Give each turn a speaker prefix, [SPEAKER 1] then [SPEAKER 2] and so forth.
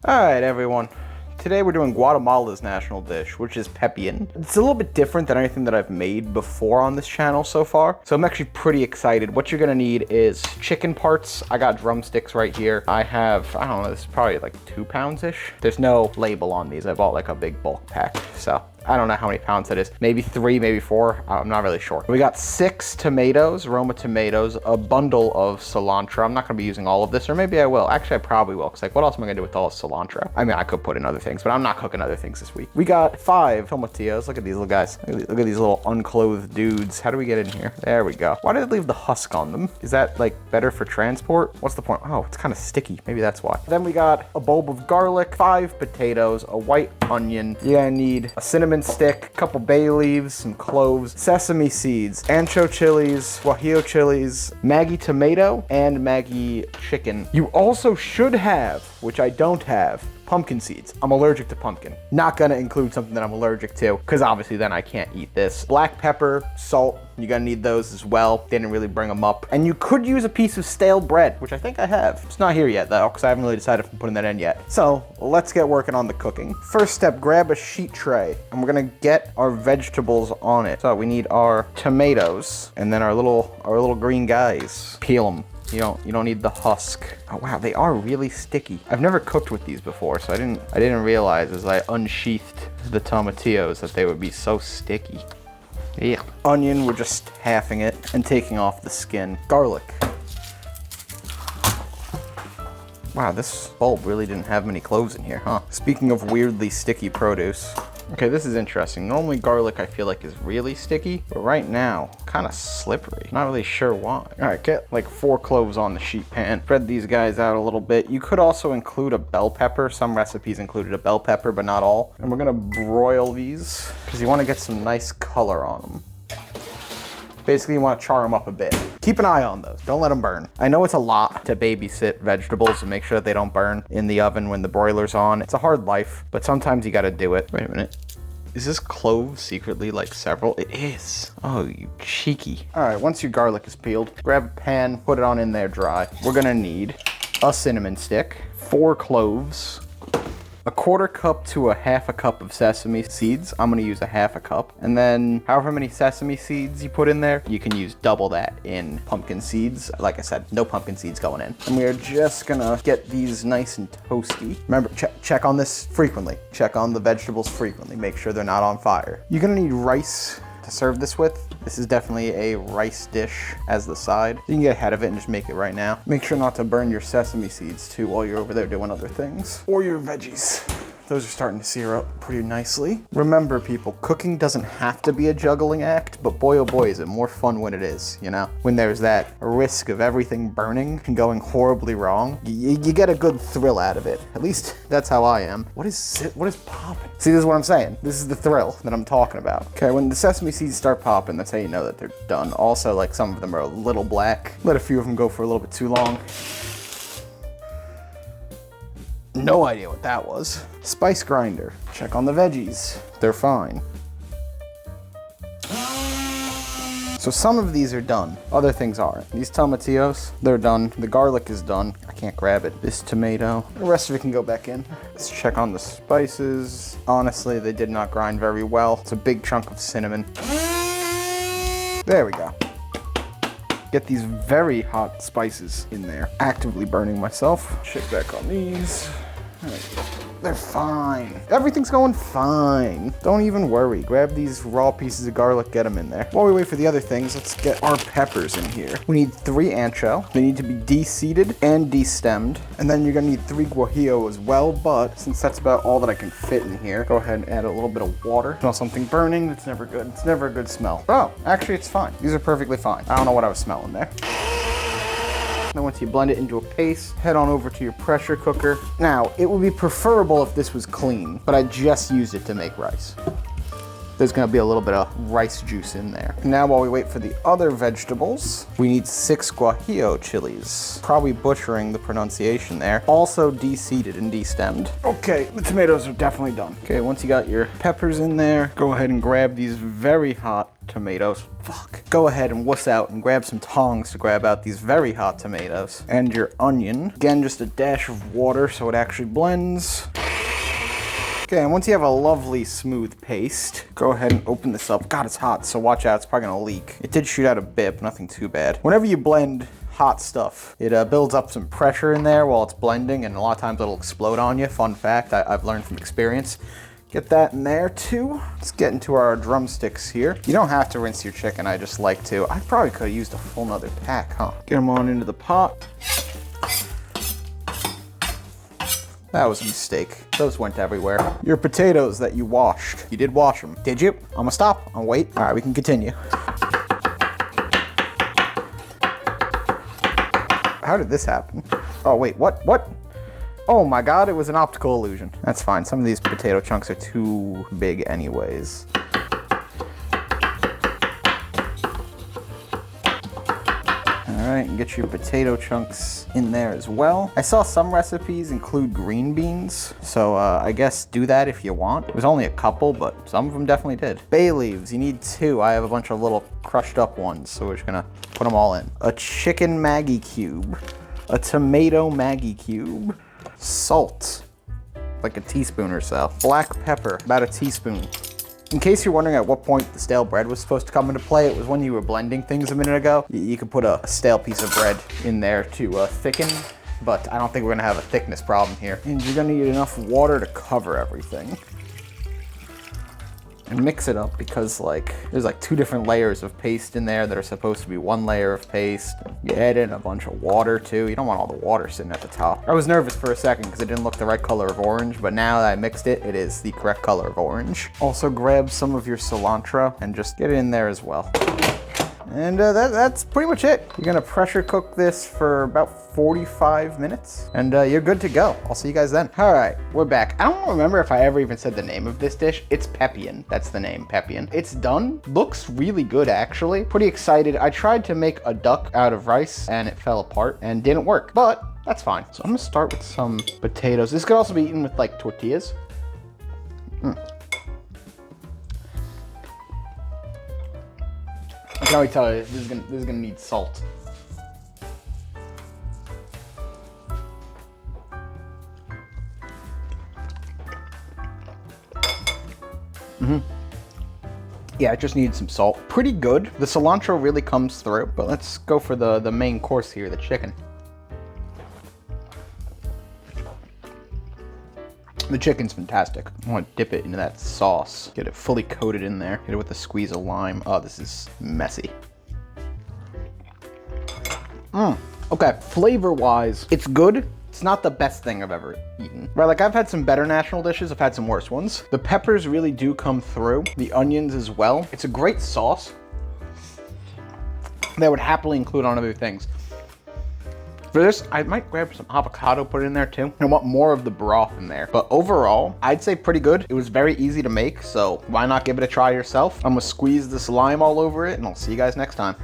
[SPEAKER 1] Alright everyone, today we're doing Guatemala's national dish, which is Pepián. It's a little bit different than anything that I've made before on this channel so far, so I'm actually pretty excited. What you're gonna need is chicken parts. I got drumsticks right here. I have, I don't know, this is probably like 2 pounds-ish. There's no label on these. I bought like a big bulk pack, so I don't know how many pounds that is. Maybe 3, maybe 4. I'm not really sure. We got 6 tomatoes, Roma tomatoes, a bundle of cilantro. I'm not gonna be using all of this, or maybe I will. Actually, I probably will, because like, what else am I gonna do with all this cilantro? I mean, I could put in other things, but I'm not cooking other things this week. We got 5 tomatillos. Look at these little guys. Look at these little unclothed dudes. How do we get in here? There we go. Why did it leave the husk on them? Is that like better for transport? What's the point? Oh, it's kind of sticky. Maybe that's why. Then we got a bulb of garlic, 5 potatoes, a white onion. You're gonna need a cinnamon stick, a couple bay leaves, some cloves, sesame seeds, ancho chilies, guajillo chilies, Maggi tomato, and Maggi chicken. You also should have, which I don't have, pumpkin seeds. I'm allergic to pumpkin. Not gonna include something that I'm allergic to, because obviously then I can't eat this. Black pepper, salt, you're gonna need those as well. Didn't really bring them up. And you could use a piece of stale bread, which I think I have. It's not here yet though, because I haven't really decided if I'm putting that in yet. So let's get working on the cooking. First step, grab a sheet tray, and we're gonna get our vegetables on it. So we need our tomatoes, and then our little green guys. Peel them. You don't need the husk. Oh wow, they are really sticky. I've never cooked with these before, so I didn't realize as I unsheathed the tomatillos that they would be so sticky. Yeah. Onion, we're just halving it and taking off the skin. Garlic. Wow, this bulb really didn't have many cloves in here, huh? Speaking of weirdly sticky produce. Okay, this is interesting. Normally garlic I feel like is really sticky, but right now, kind of slippery. Not really sure why. All right, get like 4 cloves on the sheet pan. Spread these guys out a little bit. You could also include a bell pepper. Some recipes included a bell pepper, but not all. And we're gonna broil these because you wanna get some nice color on them. Basically, you want to char them up a bit. Keep an eye on those. Don't let them burn. I know it's a lot to babysit vegetables and make sure that they don't burn in the oven when the broiler's on. It's a hard life, but sometimes you got to do it. Wait a minute. Is this clove secretly like several? It is. Oh, you cheeky. All right, once your garlic is peeled, grab a pan, put it on in there dry. We're gonna need a cinnamon stick, 4 cloves, a 1/4 cup to a 1/2 cup of sesame seeds. I'm gonna use a 1/2 cup. And then however many sesame seeds you put in there, you can use double that in pumpkin seeds. Like I said, no pumpkin seeds going in. And we are just gonna get these nice and toasty. Remember, check on this frequently. Check on the vegetables frequently. Make sure they're not on fire. You're gonna need rice to serve this with. This is definitely a rice dish as the side. You can get ahead of it and just make it right now. Make sure not to burn your sesame seeds too while you're over there doing other things. Or your veggies. Those are starting to sear up pretty nicely. Remember people, cooking doesn't have to be a juggling act, but boy oh boy is it more fun when it is, you know? When there's that risk of everything burning and going horribly wrong, you get a good thrill out of it. At least that's how I am. What is popping? See, this is what I'm saying. This is the thrill that I'm talking about. Okay, when the sesame seeds start popping, that's how you know that they're done. Also, like some of them are a little black. Let a few of them go for a little bit too long. No idea what that was. Spice grinder. Check on the veggies. They're fine. So some of these are done. Other things aren't. These tomatillos, they're done. The garlic is done. I can't grab it. This tomato. The rest of it can go back in. Let's check on the spices. Honestly, they did not grind very well. It's a big chunk of cinnamon. There we go. Get these very hot spices in there. Actively burning myself. Check back on these. They're fine. Everything's going fine. Don't even worry. Grab these raw pieces of garlic, get them in there. While we wait for the other things, let's get our peppers in here. We need 3 ancho. They need to be de-seeded and de-stemmed. And then you're gonna need 3 guajillo as well, but since that's about all that I can fit in here, go ahead and add a little bit of water. Smell something burning, that's never good. It's never a good smell. Oh, actually it's fine. These are perfectly fine. I don't know what I was smelling there. Then once you blend it into a paste, head on over to your pressure cooker. Now, it would be preferable if this was clean, but I just used it to make rice. there's gonna be a little bit of rice juice in there. Now while we wait for the other vegetables, we need 6 guajillo chilies. Probably butchering the pronunciation there. Also de-seeded and de-stemmed. Okay, the tomatoes are definitely done. Okay, once you got your peppers in there, go ahead and grab these very hot tomatoes. Fuck. Go ahead and wuss out and grab some tongs to grab out these very hot tomatoes. And your onion. Again, just a dash of water so it actually blends. Okay, and once you have a lovely smooth paste, go ahead and open this up. God, it's hot, so watch out, it's probably gonna leak. It did shoot out a bit, but nothing too bad. Whenever you blend hot stuff, it builds up some pressure in there while it's blending, and a lot of times it'll explode on you. Fun fact, I've learned from experience. Get that in there too. Let's get into our drumsticks here. You don't have to rinse your chicken, I just like to. I probably could have used a full nother pack, huh? Get them on into the pot. That was a mistake. Those went everywhere. Your potatoes that you washed. You did wash them. Did you? I'm gonna stop. I'll wait. All right, we can continue. How did this happen? Oh, wait, what? What? Oh my God, it was an optical illusion. That's fine. Some of these potato chunks are too big anyways. All right, and get your potato chunks in there as well. I saw some recipes include green beans, so I guess do that if you want. It was only a couple, but some of them definitely did. Bay leaves, you need 2. I have a bunch of little crushed up ones, so we're just gonna put them all in. A chicken Maggi cube, a tomato Maggi cube, salt, like a teaspoon or so. Black pepper, about a teaspoon. In case you're wondering at what point the stale bread was supposed to come into play, it was when you were blending things a minute ago. You could put a stale piece of bread in there to thicken, but I don't think we're gonna have a thickness problem here. And you're gonna need enough water to cover everything. And mix it up because there's 2 different layers of paste in there that are supposed to be 1 layer of paste. You add in a bunch of water too. You don't want all the water sitting at the top. I was nervous for a second because it didn't look the right color of orange, but now that I mixed it, it is the correct color of orange. Also grab some of your cilantro and just get it in there as well. And that's pretty much it. You're gonna pressure cook this for about 45 minutes and you're good to go. I'll see you guys then. All right, we're back. I don't remember if I ever even said the name of this dish. It's Pepián. That's the name, Pepián. It's done. Looks really good, actually. Pretty excited. I tried to make a duck out of rice and it fell apart and didn't work, but that's fine. So I'm gonna start with some potatoes. This could also be eaten with tortillas. I can already tell you, this is gonna need salt. Yeah, it just needs some salt. Pretty good. The cilantro really comes through, but let's go for the main course here, the chicken. The chicken's fantastic. I want to dip it into that sauce. Get it fully coated in there. Get it with a squeeze of lime. Oh, this is messy. Okay, flavor-wise, it's good. It's not the best thing I've ever eaten. Right, I've had some better national dishes. I've had some worse ones. The peppers really do come through. The onions as well. It's a great sauce that I would happily include on other things. For this, I might grab some avocado, put it in there too. I want more of the broth in there. But overall, I'd say pretty good. It was very easy to make, so why not give it a try yourself? I'm gonna squeeze this lime all over it, and I'll see you guys next time.